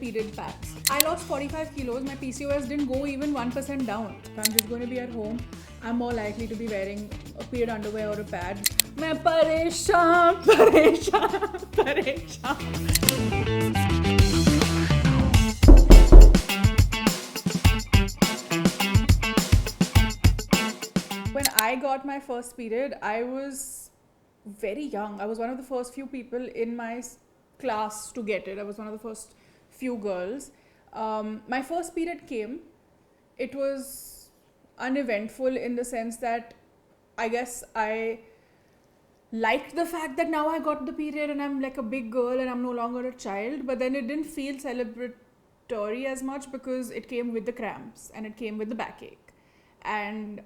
period packs. I lost 45 kilos. My PCOS didn't go even 1% down. If I'm just going to be at home, I'm more likely to be wearing a period underwear or a pad. मैं परेशान परेशान परेशान. When I got my first period, I was very young. I was one of the first few people in my class to get it. I was one of the first few girls. My first period came. It was uneventful in the sense that I guess I liked the fact that now I got the period and I'm like a big girl and I'm no longer a child. But then it didn't feel celebratory as much because it came with the cramps and it came with the backache. And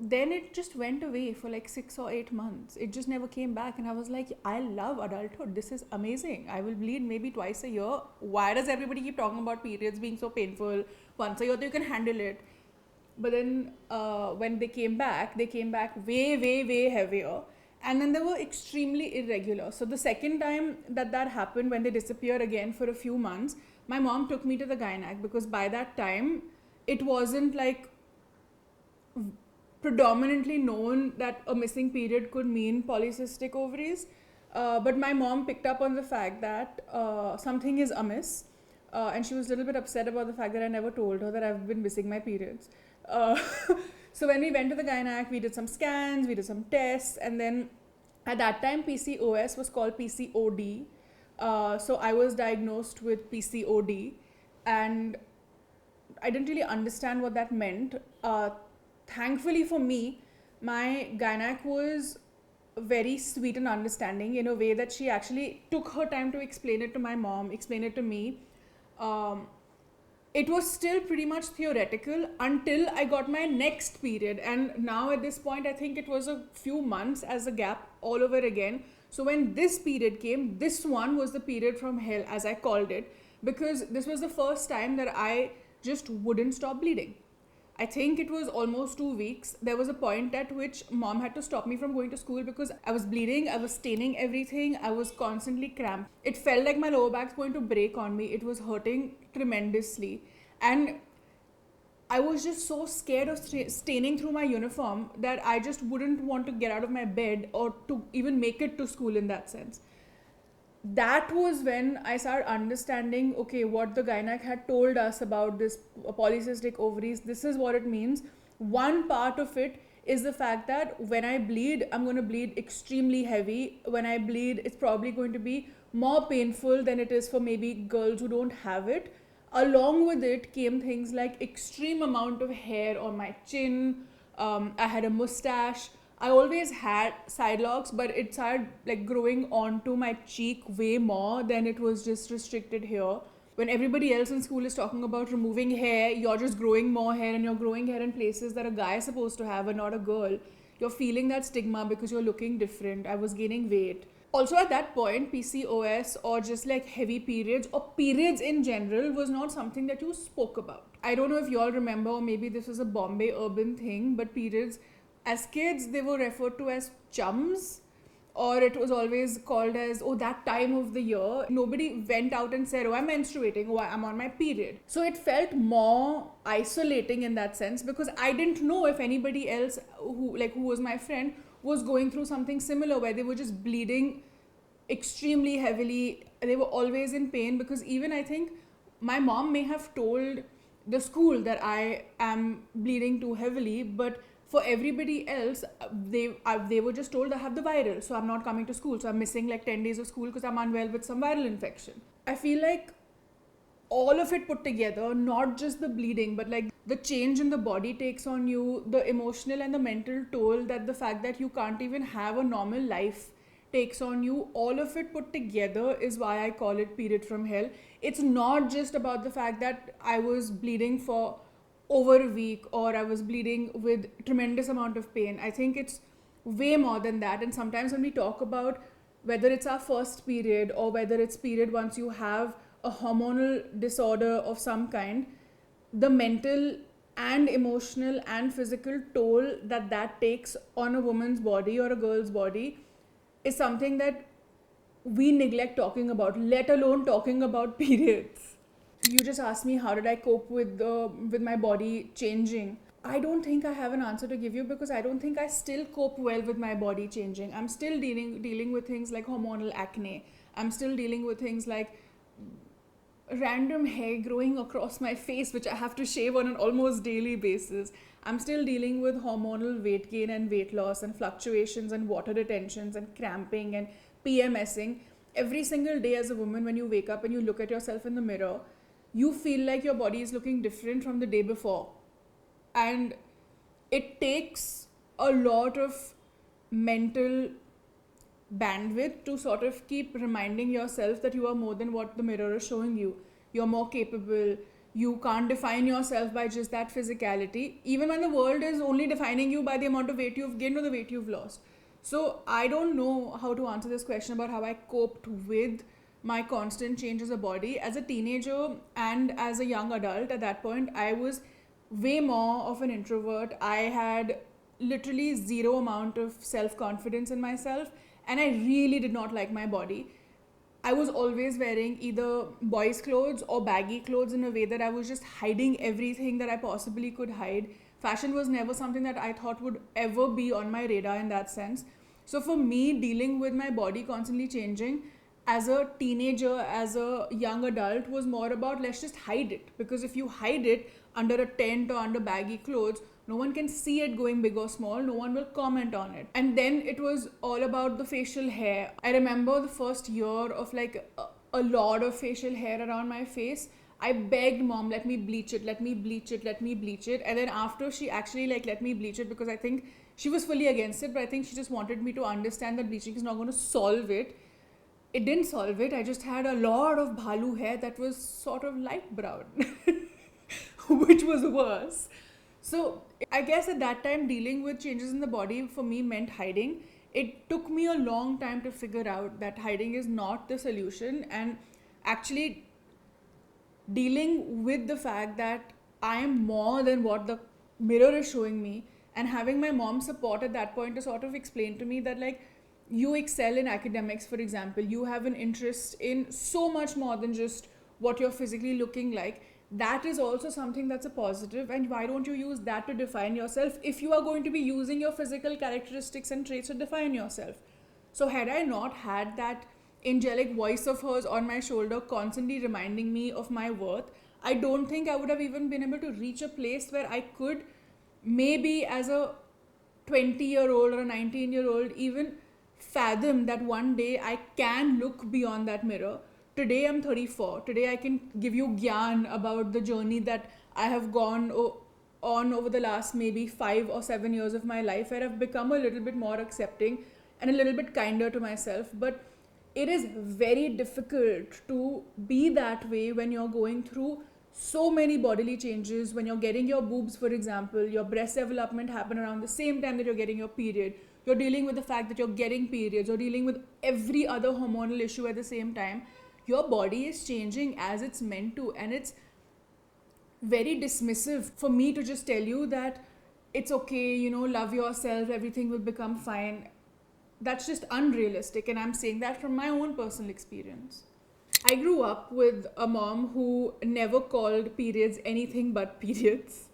then it just went away for like 6 or 8 months. It just never came back. And I was like, I love adulthood. This is amazing. I will bleed maybe twice a year. Why does everybody keep talking about periods being so painful? Once a year, you can handle it. But then when they came back way, way, way heavier. And then they were extremely irregular. So the second time that happened, when they disappeared again for a few months, my mom took me to the gynac because by that time, it wasn't like predominantly known that a missing period could mean polycystic ovaries. But my mom picked up on the fact that something is amiss. And she was a little bit upset about the fact that I never told her that I've been missing my periods. So when we went to the gynac, we did some scans, we did some tests, and then at that time PCOS was called PCOD. So I was diagnosed with PCOD, and I didn't really understand what that meant. Thankfully for me, my gynac was very sweet and understanding in a way that she actually took her time to explain it to my mom, explain it to me. It was still pretty much theoretical until I got my next period, and now at this point I think it was a few months as a gap all over again. So when this period came, this one was the period from hell, as I called it, because this was the first time that I just wouldn't stop bleeding. I think it was almost 2 weeks. There was a point at which mom had to stop me from going to school because I was bleeding, I was staining everything, I was constantly cramped. It felt like my lower back's going to break on me. It was hurting tremendously. And I was just so scared of staining through my uniform that I just wouldn't want to get out of my bed or to even make it to school in that sense. That was when I started understanding, okay, what the gynac had told us about this polycystic ovaries. This is what it means. One part of it is the fact that when I bleed, I'm going to bleed extremely heavy. When I bleed, it's probably going to be more painful than it is for maybe girls who don't have it. Along with it came things like extreme amount of hair on my chin. I had a mustache. I always had side locks, but it started like growing onto my cheek way more than it was just restricted here. When everybody else in school is talking about removing hair, you're just growing more hair, and you're growing hair in places that a guy is supposed to have and not a girl. You're feeling that stigma because you're looking different. I was gaining weight. Also at that point, PCOS or just like heavy periods or periods in general was not something that you spoke about. I don't know if you all remember, or maybe this was a Bombay urban thing, but periods, as kids, they were referred to as chums, or it was always called as, oh, that time of the year. Nobody went out and said, oh, I'm menstruating, oh, I'm on my period. So it felt more isolating in that sense because I didn't know if anybody else who was my friend was going through something similar where they were just bleeding extremely heavily. They were always in pain because even I think my mom may have told the school that I am bleeding too heavily, but for everybody else, they were just told I have the viral, so I'm not coming to school. So I'm missing like 10 days of school because I'm unwell with some viral infection. I feel like all of it put together, not just the bleeding, but like the change in the body takes on you, the emotional and the mental toll that the fact that you can't even have a normal life takes on you, all of it put together is why I call it period from hell. It's not just about the fact that I was bleeding for over a week or I was bleeding with tremendous amount of pain. I think it's way more than that. And sometimes when we talk about whether it's our first period or whether it's period once you have a hormonal disorder of some kind, the mental and emotional and physical toll that takes on a woman's body or a girl's body is something that we neglect talking about, let alone talking about periods. You just asked me how did I cope with my body changing. I don't think I have an answer to give you because I don't think I still cope well with my body changing. I'm still dealing with things like hormonal acne. I'm still dealing with things like random hair growing across my face, which I have to shave on an almost daily basis. I'm still dealing with hormonal weight gain and weight loss and fluctuations and water retentions and cramping and PMSing. Every single day as a woman, when you wake up and you look at yourself in the mirror, you feel like your body is looking different from the day before. And it takes a lot of mental bandwidth to sort of keep reminding yourself that you are more than what the mirror is showing you. You're more capable. You can't define yourself by just that physicality, even when the world is only defining you by the amount of weight you've gained or the weight you've lost. So I don't know how to answer this question about how I coped with my constant change as a body. As a teenager and as a young adult at that point, I was way more of an introvert. I had literally zero amount of self-confidence in myself, and I really did not like my body. I was always wearing either boys' clothes or baggy clothes in a way that I was just hiding everything that I possibly could hide. Fashion was never something that I thought would ever be on my radar in that sense. So for me, dealing with my body constantly changing as a teenager, as a young adult, was more about let's just hide it. Because if you hide it under a tent or under baggy clothes, no one can see it going big or small, no one will comment on it. And then it was all about the facial hair. I remember the first year of like a lot of facial hair around my face. I begged mom, let me bleach it, let me bleach it, let me bleach it. And then after she actually like let me bleach it, because I think she was fully against it, but I think she just wanted me to understand that bleaching is not going to solve it. It didn't solve it. I just had a lot of bhalu hair that was sort of light brown, which was worse. So I guess at that time, dealing with changes in the body for me meant hiding. It took me a long time to figure out that hiding is not the solution, and actually dealing with the fact that I am more than what the mirror is showing me, and having my mom's support at that point to sort of explain to me that like you excel in academics, for example, you have an interest in so much more than just what you're physically looking like. That is also something that's a positive, and why don't you use that to define yourself if you are going to be using your physical characteristics and traits to define yourself? So had I not had that angelic voice of hers on my shoulder constantly reminding me of my worth, I don't think I would have even been able to reach a place where I could maybe as a 20-year-old or a 19-year-old even fathom that one day I can look beyond that mirror. Today I'm 34. Today I can give you gyan about the journey that I have gone on over the last maybe 5 or 7 years of my life, where I've become a little bit more accepting and a little bit kinder to myself. But it is very difficult to be that way when you're going through so many bodily changes. When you're getting your boobs, for example, your breast development happen around the same time that you're getting your period. You're dealing with the fact that you're getting periods. You're dealing with every other hormonal issue at the same time. Your body is changing as it's meant to, and it's very dismissive for me to just tell you that it's okay, love yourself, everything will become fine. That's just unrealistic, and I'm saying that from my own personal experience. I grew up with a mom who never called periods anything but periods.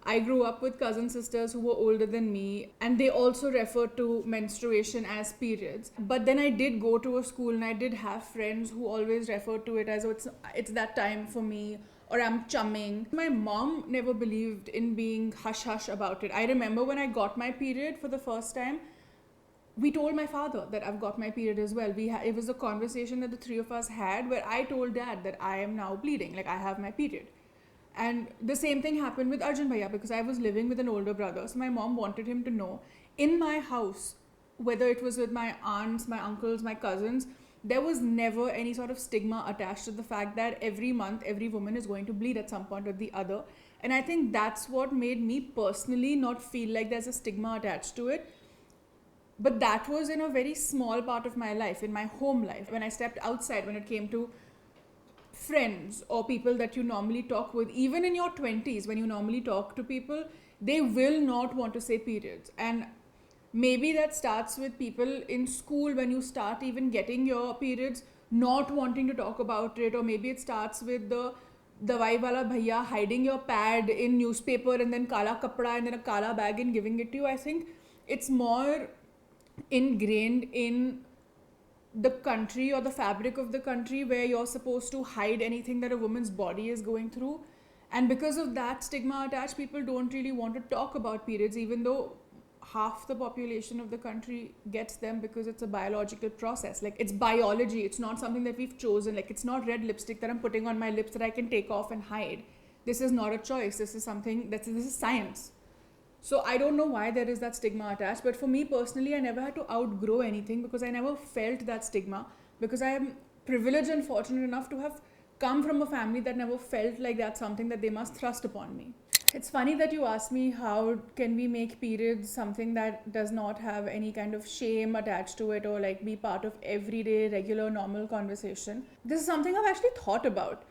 I grew up with cousin sisters who were older than me, and they also referred to menstruation as periods. But then I did go to a school and I did have friends who always referred to it as, oh, it's that time for me, or I'm chumming. My mom never believed in being hush hush about it. I remember when I got my period for the first time, we told my father that I've got my period as well. It was a conversation that the three of us had where I told dad that I am now bleeding, like I have my period. And the same thing happened with Arjun Bhaiya, because I was living with an older brother. So my mom wanted him to know in my house, whether it was with my aunts, my uncles, my cousins, there was never any sort of stigma attached to the fact that every month, every woman is going to bleed at some point or the other. And I think that's what made me personally not feel like there's a stigma attached to it. But that was in a very small part of my life, in my home life. When I stepped outside, when it came to friends or people that you normally talk with, even in your 20s, when you normally talk to people, they will not want to say periods. And maybe that starts with people in school when you start even getting your periods, not wanting to talk about it, or maybe it starts with the dawai wala bhaiya hiding your pad in newspaper and then kala kapda and then a kala bag and giving it to you. I think it's more ingrained in the country or the fabric of the country where you're supposed to hide anything that a woman's body is going through. And because of that stigma attached, people don't really want to talk about periods, even though half the population of the country gets them because it's a biological process. Like, it's biology, it's not something that we've chosen. Like, it's not red lipstick that I'm putting on my lips that I can take off and hide. This is not a choice. This is something this is science. So I don't know why there is that stigma attached, but for me personally, I never had to outgrow anything because I never felt that stigma, because I am privileged and fortunate enough to have come from a family that never felt like that's something that they must thrust upon me. It's funny that you asked me how can we make periods something that does not have any kind of shame attached to it or like be part of everyday, regular, normal conversation. This is something I've actually thought about.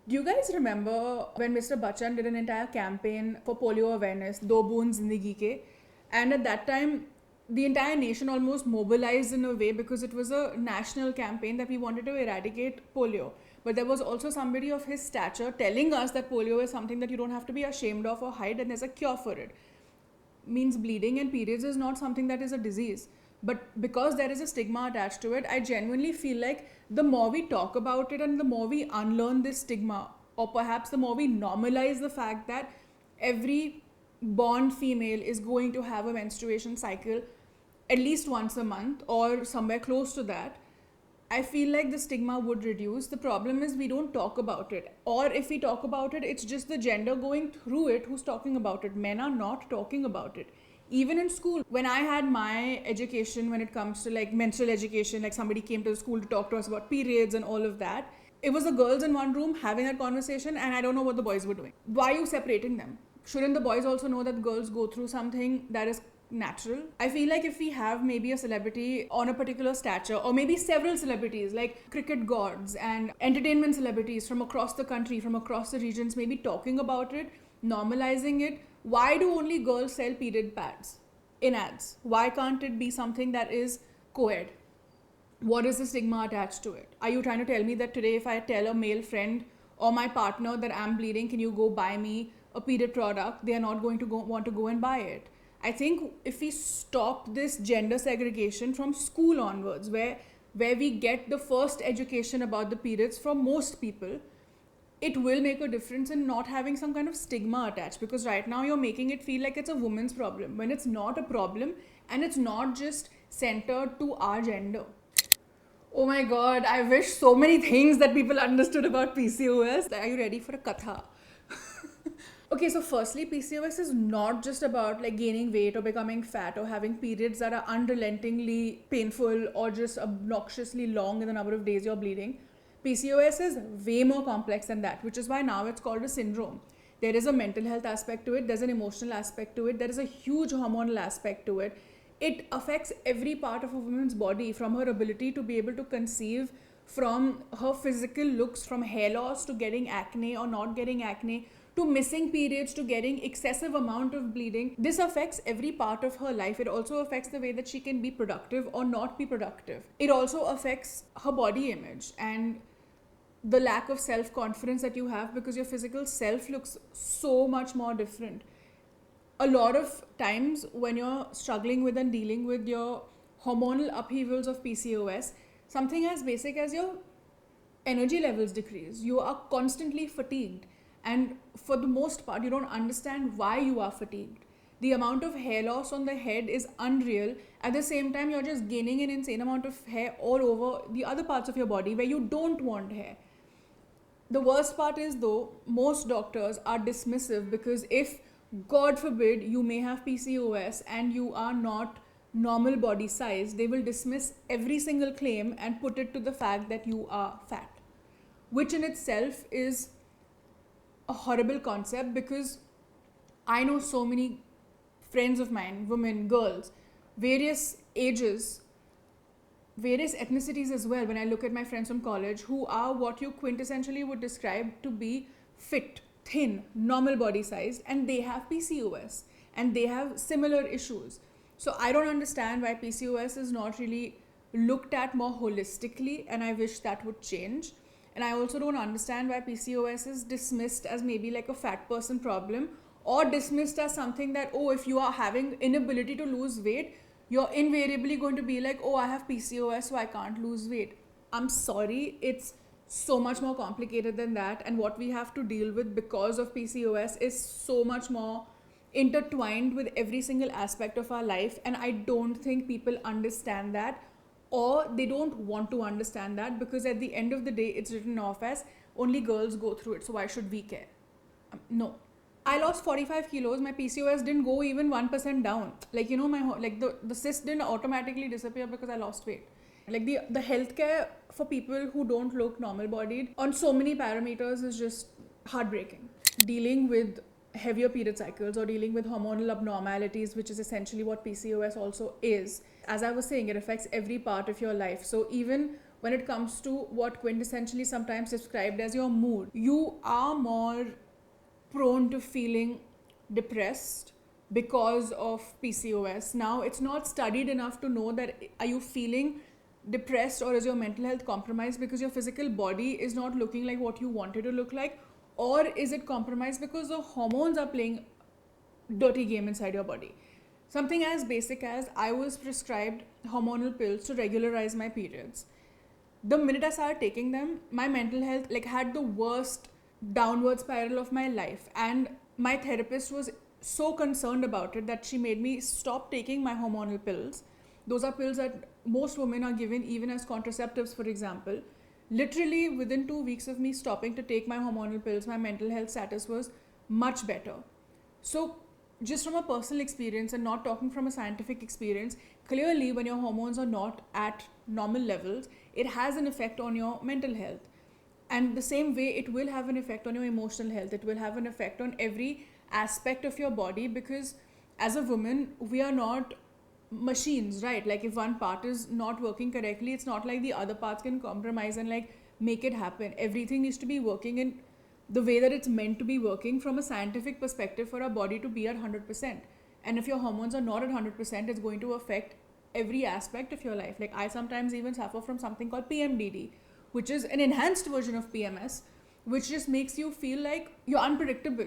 Do you guys remember when Mr. Bachchan did an entire campaign for polio awareness, Do Boon Zindagi Ke? And at that time, the entire nation almost mobilized in a way because it was a national campaign that we wanted to eradicate polio. But there was also somebody of his stature telling us that polio is something that you don't have to be ashamed of or hide, and there's a cure for it. Means bleeding and periods is not something that is a disease. But because there is a stigma attached to it, I genuinely feel like the more we talk about it and the more we unlearn this stigma, or perhaps the more we normalize the fact that every born female is going to have a menstruation cycle at least once a month or somewhere close to that, I feel like the stigma would reduce. The problem is we don't talk about it. Or if we talk about it, it's just the gender going through it who's talking about it. Men are not talking about it. Even in school, when I had my education, when it comes to like menstrual education, like somebody came to the school to talk to us about periods and all of that, it was the girls in one room having that conversation, and I don't know what the boys were doing. Why are you separating them? Shouldn't the boys also know that girls go through something that is natural? I feel like if we have maybe a celebrity on a particular stature, or maybe several celebrities like cricket gods and entertainment celebrities from across the country, from across the regions, maybe talking about it, normalizing it. Why do only girls sell period pads in ads? Why can't it be something that is co-ed? What is the stigma attached to it? Are you trying to tell me that today if I tell a male friend or my partner that I'm bleeding, can you go buy me a period product, they are not going to want to go and buy it? I think if we stop this gender segregation from school onwards, where we get the first education about the periods from most people, it will make a difference in not having some kind of stigma attached. Because right now you're making it feel like it's a woman's problem when it's not a problem, and it's not just centered to our gender. Oh my god, I wish so many things that people understood about PCOS. Are you ready for a katha? Okay, so firstly, PCOS is not just about like gaining weight or becoming fat or having periods that are unrelentingly painful or just obnoxiously long in the number of days you're bleeding. PCOS is way more complex than that, which is why now it's called a syndrome. There is a mental health aspect to it, there's an emotional aspect to it, there is a huge hormonal aspect to it. It affects every part of a woman's body, from her ability to be able to conceive, from her physical looks, from hair loss to getting acne or not getting acne, to missing periods, to getting excessive amount of bleeding. This affects every part of her life. It also affects the way that she can be productive or not be productive. It also affects her body image and the lack of self-confidence that you have, because your physical self looks so much more different. A lot of times when you're struggling with and dealing with your hormonal upheavals of PCOS, something as basic as your energy levels decrease. You are constantly fatigued. And for the most part, you don't understand why you are fatigued. The amount of hair loss on the head is unreal. At the same time, you're just gaining an insane amount of hair all over the other parts of your body where you don't want hair. The worst part is though, most doctors are dismissive, because if, God forbid, you may have PCOS and you are not normal body size, they will dismiss every single claim and put it to the fact that you are fat, which in itself is a horrible concept, because I know so many friends of mine, women, girls, various ages, various ethnicities as well, when I look at my friends from college, who are what you quintessentially would describe to be fit, thin, normal body size, and they have PCOS and they have similar issues. So I don't understand why PCOS is not really looked at more holistically, and I wish that would change. And I also don't understand why PCOS is dismissed as maybe like a fat person problem, or dismissed as something that, oh, if you are having inability to lose weight, you're invariably going to be like, oh, I have PCOS, so I can't lose weight. I'm sorry, it's so much more complicated than that. And what we have to deal with because of PCOS is so much more intertwined with every single aspect of our life. And I don't think people understand that, or they don't want to understand that, because at the end of the day, it's written off as only girls go through it, so why should we care? No. I lost 45 kilos. My PCOS didn't go even 1% down. Like, you know, the cyst didn't automatically disappear because I lost weight. Like the healthcare for people who don't look normal bodied on so many parameters is just heartbreaking. Dealing with heavier period cycles or dealing with hormonal abnormalities, which is essentially what PCOS also is, as I was saying, it affects every part of your life. So even when it comes to what quintessentially sometimes described as your mood, you are more prone to feeling depressed because of PCOS. Now, it's not studied enough to know that are you feeling depressed or is your mental health compromised because your physical body is not looking like what you want it to look like, or is it compromised because the hormones are playing dirty game inside your body. Something as basic as I was prescribed hormonal pills to regularize my periods. The minute I started taking them, my mental health had the worst downward spiral of my life, and my therapist was so concerned about it that she made me stop taking my hormonal pills. Those are pills that most women are given even as contraceptives, for example. Literally within 2 weeks of me stopping to take my hormonal pills, my mental health status was much better. So just from a personal experience and not talking from a scientific experience, clearly when your hormones are not at normal levels, it has an effect on your mental health. And the same way, it will have an effect on your emotional health. It will have an effect on every aspect of your body, because as a woman, we are not machines, right? Like if one part is not working correctly, it's not like the other parts can compromise and make it happen. Everything needs to be working in the way that it's meant to be working from a scientific perspective for our body to be at 100%. And if your hormones are not at 100%, it's going to affect every aspect of your life. Like I sometimes even suffer from something called PMDD, which is an enhanced version of PMS, which just makes you feel like you're unpredictable.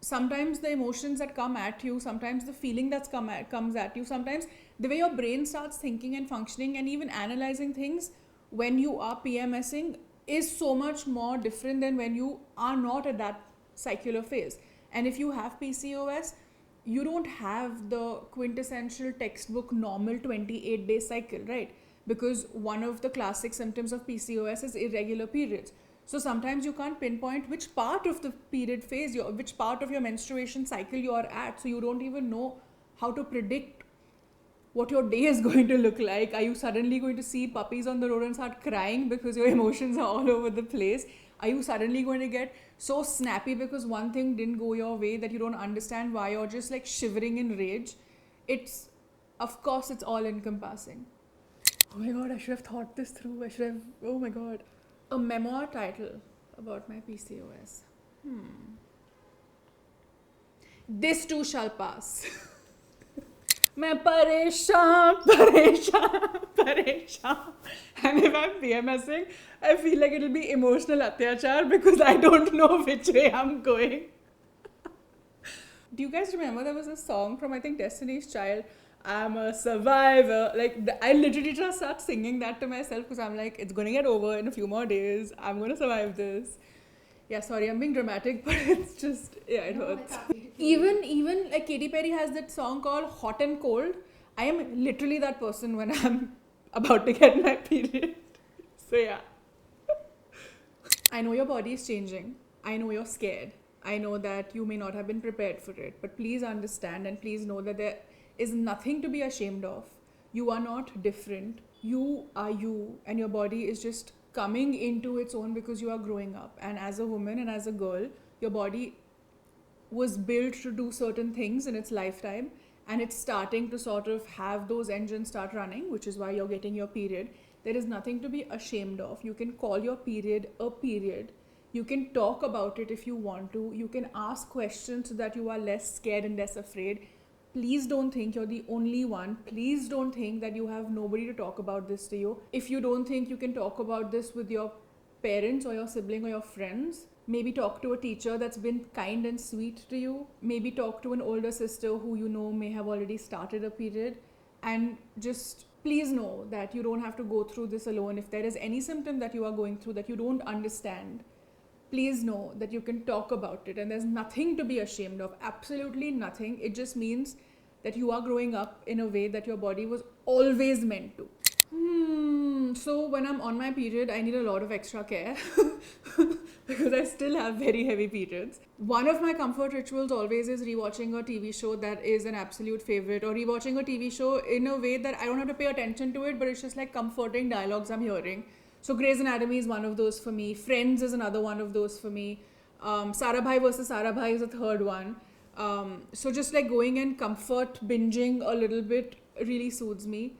Sometimes the emotions that come at you, sometimes the feeling that comes at you, sometimes the way your brain starts thinking and functioning and even analyzing things when you are PMSing is so much more different than when you are not at that cycular phase. And if you have PCOS, you don't have the quintessential textbook normal 28-day cycle, right? Because one of the classic symptoms of PCOS is irregular periods. So sometimes you can't pinpoint which part of the period phase, which part of your menstruation cycle you are at. So you don't even know how to predict what your day is going to look like. Are you suddenly going to see puppies on the road and start crying because your emotions are all over the place? Are you suddenly going to get so snappy because one thing didn't go your way that you don't understand why you're just shivering in rage? Of course, it's all encompassing. Oh my god, I should have thought this through. Oh my god. A memoir title about my PCOS. This too shall pass. मैं परेशान and if I'm PMSing, I feel like it'll be emotional atyachar because I don't know which way I'm going. Do you guys remember there was a song from I think Destiny's Child, I'm a survivor? I literally just start singing that to myself because I'm like, it's going to get over in a few more days. I'm going to survive this. Yeah, sorry, I'm being dramatic, but it's just, yeah, it hurts. Even Katy Perry has that song called Hot and Cold. I am literally that person when I'm about to get my period. So yeah. I know your body is changing. I know you're scared. I know that you may not have been prepared for it, but please understand and please know that there is nothing to be ashamed of. You are not different. You are you, and your body is just coming into its own because you are growing up. And as a woman and as a girl, your body was built to do certain things in its lifetime, and it's starting to sort of have those engines start running, which is why you're getting your period. There is nothing to be ashamed of. You can call your period a period. You can talk about it if you want to. You can ask questions so that you are less scared and less afraid. Please don't think you're the only one. Please don't think that you have nobody to talk about this to you. If you don't think you can talk about this with your parents or your sibling or your friends. Maybe talk to a teacher that's been kind and sweet to you. Maybe talk to an older sister who you know may have already started a period. And just please know that you don't have to go through this alone. If there is any symptom that you are going through that you don't understand, please know that you can talk about it, and there's nothing to be ashamed of. Absolutely nothing. It just means that you are growing up in a way that your body was always meant to. So when I'm on my period, I need a lot of extra care because I still have very heavy periods. One of my comfort rituals always is rewatching a TV show that is an absolute favorite, or rewatching a TV show in a way that I don't have to pay attention to it, but it's just like comforting dialogues I'm hearing. So Grey's Anatomy is one of those for me. Friends is another one of those for me. Sarabhai versus Sarabhai is a third one. So just like going and comfort binging a little bit really soothes me.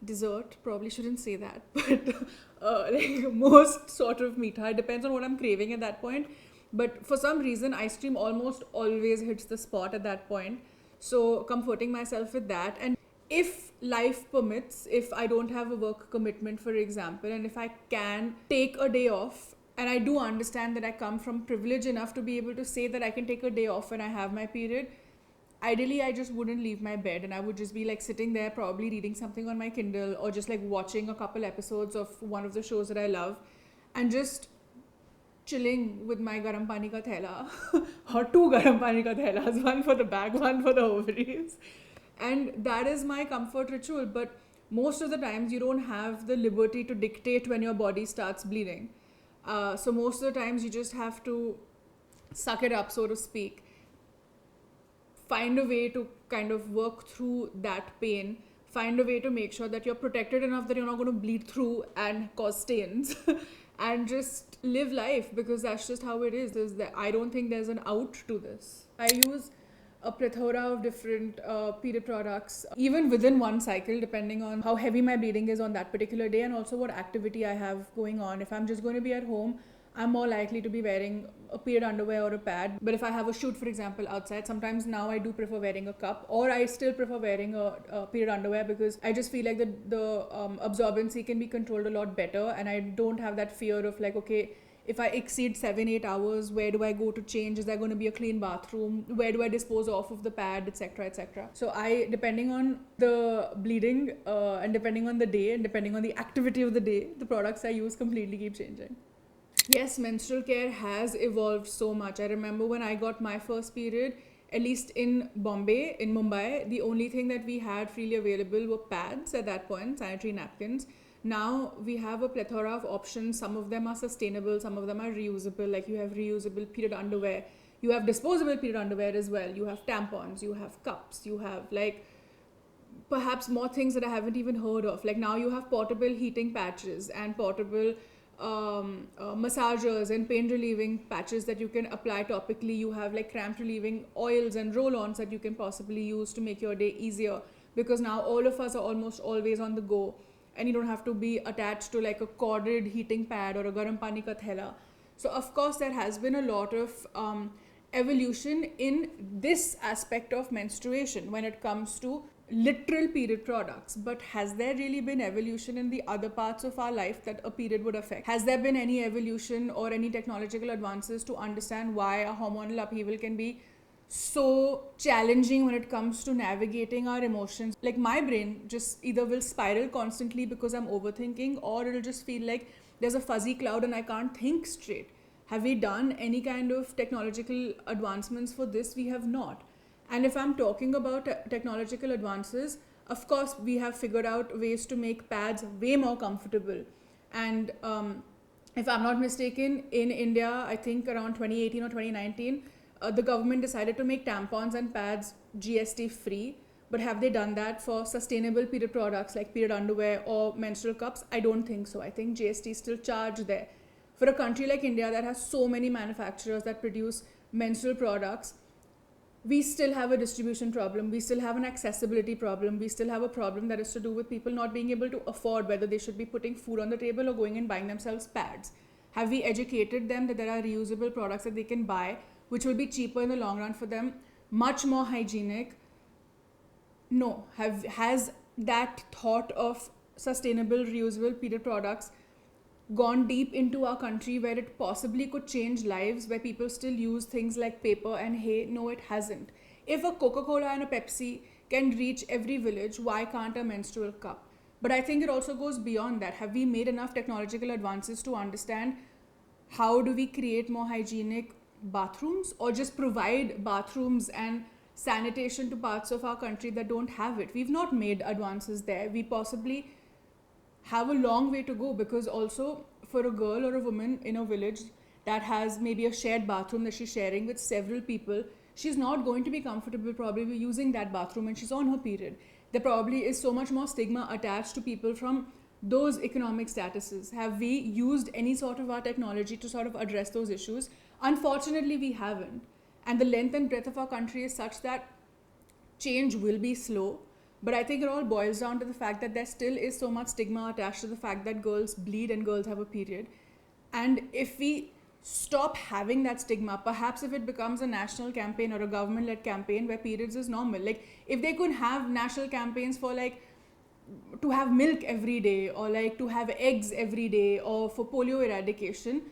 Dessert, probably shouldn't say that, but like most sort of meetha, it depends on what I'm craving at that point. But for some reason, ice cream almost always hits the spot at that point. So comforting myself with that. And if life permits, if I don't have a work commitment, for example, and if I can take a day off, and I do understand that I come from privilege enough to be able to say that I can take a day off when I have my period, ideally I just wouldn't leave my bed, and I would just be like sitting there probably reading something on my Kindle, or just like watching a couple episodes of one of the shows that I love, and just chilling with my garam pani ka thela or two garam pani ka thelas, one for the back, one for the ovaries. And that is my comfort ritual. But most of the times you don't have the liberty to dictate when your body starts bleeding. So most of the times you just have to suck it up, so to speak. Find a way to kind of work through that pain. Find a way to make sure that you're protected enough that you're not going to bleed through and cause stains. And just live life, because that's just how it is. I don't think there's an out to this. I use a plethora of different period products, even within one cycle, depending on how heavy my bleeding is on that particular day, and also what activity I have going on. If I'm just going to be at home, I'm more likely to be wearing a period underwear or a pad. But if I have a shoot, for example, outside, sometimes now I do prefer wearing a cup, or I still prefer wearing a period underwear, because I just feel like the absorbency can be controlled a lot better, and I don't have that fear of like, okay, if I exceed 7-8 hours, where do I go to change? Is there going to be a clean bathroom? Where do I dispose off of the pad, etc., etc.? So depending on the bleeding and depending on the day and depending on the activity of the day, the products I use completely keep changing. Yes, menstrual care has evolved so much. I remember when I got my first period, at least in Mumbai, the only thing that we had freely available were pads at that point, sanitary napkins. Now we have a plethora of options. Some of them are sustainable, some of them are reusable. Like you have reusable period underwear, you have disposable period underwear as well, you have tampons, you have cups, you have like perhaps more things that I haven't even heard of. Like now you have portable heating patches and portable massagers and pain relieving patches that you can apply topically. You have like cramp relieving oils and roll-ons that you can possibly use to make your day easier, because now all of us are almost always on the go, and you don't have to be attached to like a corded heating pad or a garam pani ka thela. So of course there has been a lot of evolution in this aspect of menstruation when it comes to literal period products. But has there really been evolution in the other parts of our life that a period would affect? Has there been any evolution or any technological advances to understand why a hormonal upheaval can be so challenging when it comes to navigating our emotions? Like my brain just either will spiral constantly because I'm overthinking, or it'll just feel like there's a fuzzy cloud and I can't think straight. Have we done any kind of technological advancements for this? We have not. And if I'm talking about technological advances, of course, we have figured out ways to make pads way more comfortable. And if I'm not mistaken, in India, I think around 2018 or 2019, the government decided to make tampons and pads GST free. But have they done that for sustainable period products like period underwear or menstrual cups? I don't think so. I think GST is still charged there. For a country like India that has so many manufacturers that produce menstrual products, we still have a distribution problem. We still have an accessibility problem. We still have a problem that is to do with people not being able to afford whether they should be putting food on the table or going and buying themselves pads. Have we educated them that there are reusable products that they can buy, which will be cheaper in the long run for them, much more hygienic? No. Has that thought of sustainable, reusable period products gone deep into our country where it possibly could change lives, where people still use things like paper and hay? No, it hasn't. If a Coca-Cola and a Pepsi can reach every village, why can't a menstrual cup? But I think it also goes beyond that. Have we made enough technological advances to understand how do we create more hygienic bathrooms, or just provide bathrooms and sanitation to parts of our country that don't have it? We've not made advances there. We possibly have a long way to go, because also for a girl or a woman in a village that has maybe a shared bathroom that she's sharing with several people, she's not going to be comfortable probably using that bathroom, and she's on her period. There probably is so much more stigma attached to people from those economic statuses. Have we used any sort of our technology to sort of address those issues? Unfortunately, we haven't. And the length and breadth of our country is such that change will be slow. But I think it all boils down to the fact that there still is so much stigma attached to the fact that girls bleed and girls have a period. And if we stop having that stigma, perhaps if it becomes a national campaign or a government led campaign where periods is normal, like if they could have national campaigns for like to have milk every day, or like to have eggs every day, or for polio eradication,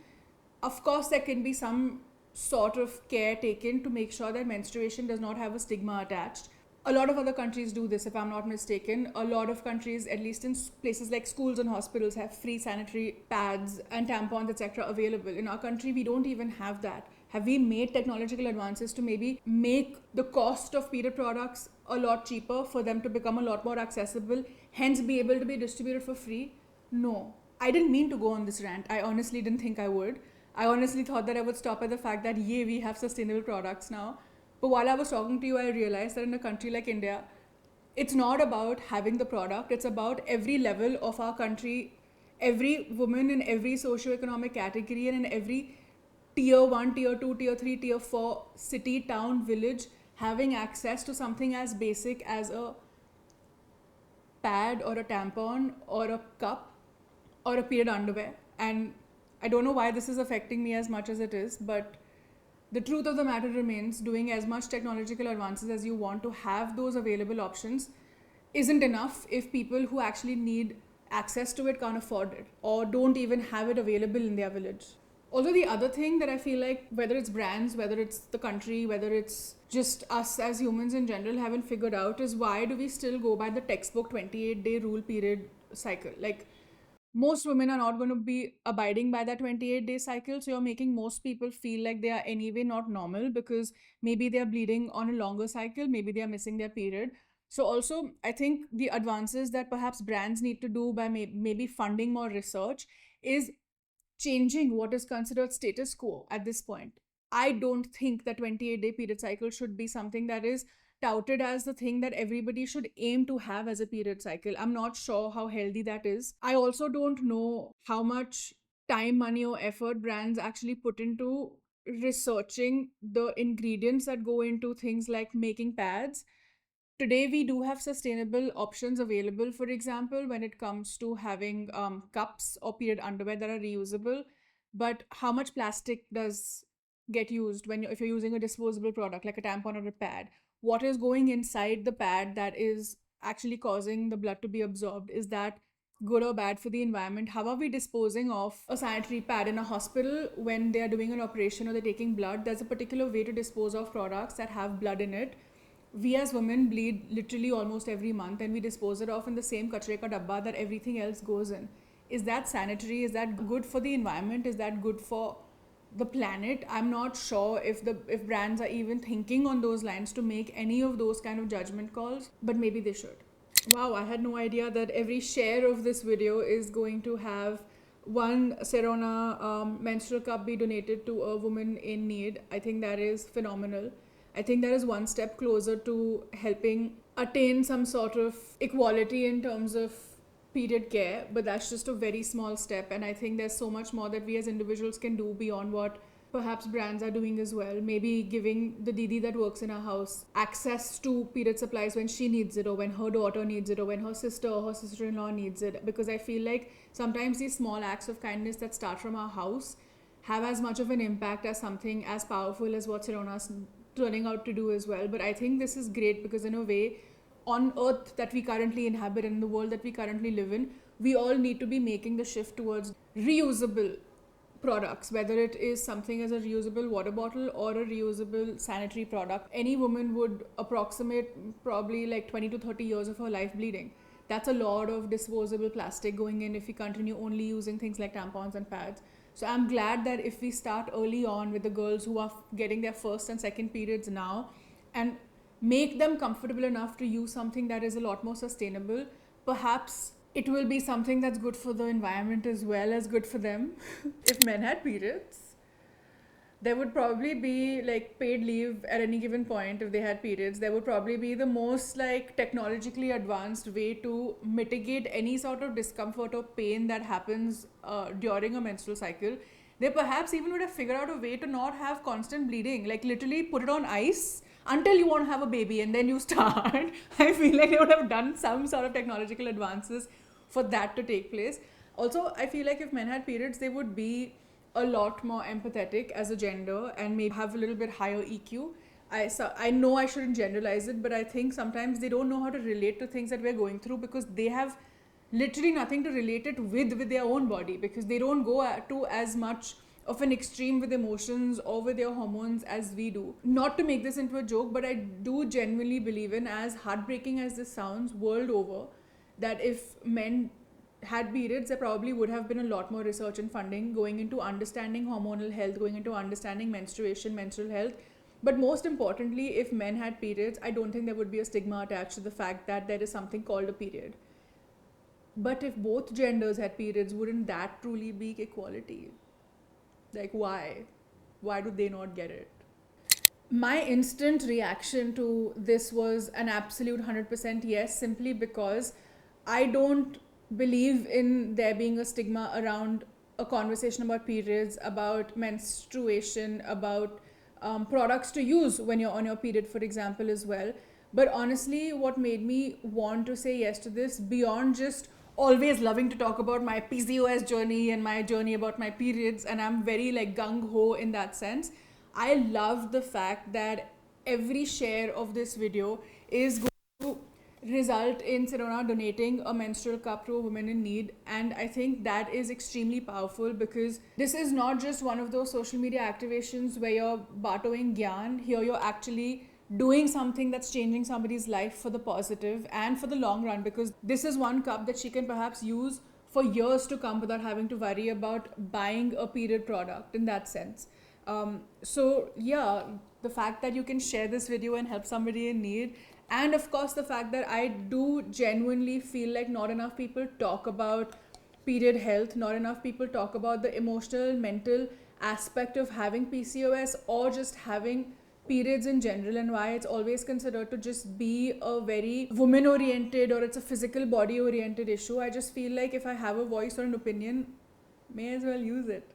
of course there can be some sort of care taken to make sure that menstruation does not have a stigma attached. A lot of other countries do this, if I'm not mistaken. A lot of countries, at least in places like schools and hospitals, have free sanitary pads and tampons, etc. available. In our country, we don't even have that. Have we made technological advances to maybe make the cost of period products a lot cheaper, for them to become a lot more accessible, hence be able to be distributed for free? No. I didn't mean to go on this rant. I honestly didn't think I would. I honestly thought that I would stop at the fact that, yay, we have sustainable products now. But while I was talking to you, I realized that in a country like India, it's not about having the product, it's about every level of our country, every woman in every socio-economic category, and in every tier 1, tier 2, tier 3, tier 4 city, town, village, having access to something as basic as a pad or a tampon or a cup or a period underwear. And I don't know why this is affecting me as much as it is, but the truth of the matter remains, doing as much technological advances as you want to have those available options isn't enough if people who actually need access to it can't afford it, or don't even have it available in their village. Although the other thing that I feel like, whether it's brands, whether it's the country, whether it's just us as humans in general, haven't figured out is, why do we still go by the textbook 28-day rule period cycle? Like, most women are not going to be abiding by that 28-day cycle, so you're making most people feel like they are anyway not normal, because maybe they're bleeding on a longer cycle, maybe they are missing their period. So also, I think the advances that perhaps brands need to do by maybe funding more research is changing what is considered status quo at this point. I don't think that 28-day period cycle should be something that is touted as the thing that everybody should aim to have as a period cycle. I'm not sure how healthy that is. I also don't know how much time, money, or effort brands actually put into researching the ingredients that go into things like making pads. Today we do have sustainable options available, for example, when it comes to having cups or period underwear that are reusable. But how much plastic does get used when if you're using a disposable product like a tampon or a pad? What is going inside the pad that is actually causing the blood to be absorbed? Is that good or bad for the environment? How are we disposing of a sanitary pad in a hospital when they are doing an operation or they're taking blood? There's a particular way to dispose of products that have blood in it. We as women bleed literally almost every month, and we dispose it off in the same kachre ka dabba that everything else goes in. Is that sanitary? Is that good for the environment? Is that good for the planet? I'm not sure if brands are even thinking on those lines to make any of those kind of judgment calls, but maybe they should. Wow, I had no idea that every share of this video is going to have one Serona menstrual cup be donated to a woman in need. I think that is phenomenal. I think that is one step closer to helping attain some sort of equality in terms of period care, but that's just a very small step. And I think there's so much more that we as individuals can do beyond what perhaps brands are doing as well. Maybe giving the Didi that works in our house access to period supplies when she needs it, or when her daughter needs it, or when her sister or her sister-in-law needs it. Because I feel like sometimes these small acts of kindness that start from our house have as much of an impact as something as powerful as what Serona's turning out to do as well. But I think this is great because in a way, on earth that we currently inhabit and in the world that we currently live in, we all need to be making the shift towards reusable products, whether it is something as a reusable water bottle or a reusable sanitary product. Any woman would approximate probably like 20 to 30 years of her life bleeding. That's a lot of disposable plastic going in if we continue only using things like tampons and pads. So I'm glad that if we start early on with the girls who are getting their first and second periods now and make them comfortable enough to use something that is a lot more sustainable, perhaps it will be something that's good for the environment as well as good for them. If men had periods, there would probably be like paid leave at any given point. If they had periods, there would probably be the most like technologically advanced way to mitigate any sort of discomfort or pain that happens during a menstrual cycle. They perhaps even would have figured out a way to not have constant bleeding, like literally put it on ice until you want to have a baby and then you start. I feel like they would have done some sort of technological advances for that to take place. Also, I feel like if men had periods, they would be a lot more empathetic as a gender and maybe have a little bit higher EQ. I know I shouldn't generalize it, but I think sometimes they don't know how to relate to things that we're going through because they have literally nothing to relate it with their own body, because they don't go to as much of an extreme with emotions or with their hormones as we do. Not to make this into a joke, but I do genuinely believe in, as heartbreaking as this sounds, world over, that if men had periods, there probably would have been a lot more research and funding going into understanding hormonal health, going into understanding menstruation, menstrual health. But most importantly, if men had periods, I don't think there would be a stigma attached to the fact that there is something called a period. But if both genders had periods, wouldn't that truly be equality? Like, why? Why do they not get it? My instant reaction to this was an absolute 100% yes, simply because I don't believe in there being a stigma around a conversation about periods, about menstruation, about products to use when you're on your period, for example, as well. But honestly, what made me want to say yes to this, beyond just always loving to talk about my PCOS journey and my journey about my periods, and I'm very like gung-ho in that sense, I love the fact that every share of this video is going to result in Sirona donating a menstrual cup to a woman in need. And I think that is extremely powerful, because this is not just one of those social media activations where you're bartering gyan. Here you're actually doing something that's changing somebody's life for the positive and for the long run, because this is one cup that she can perhaps use for years to come without having to worry about buying a period product in that sense. So yeah, the fact that you can share this video and help somebody in need, and of course the fact that I do genuinely feel like not enough people talk about period health, not enough people talk about the emotional, mental aspect of having PCOS or just having periods in general, and why it's always considered to just be a very woman oriented or it's a physical body oriented issue. I just feel like if I have a voice or an opinion, may as well use it.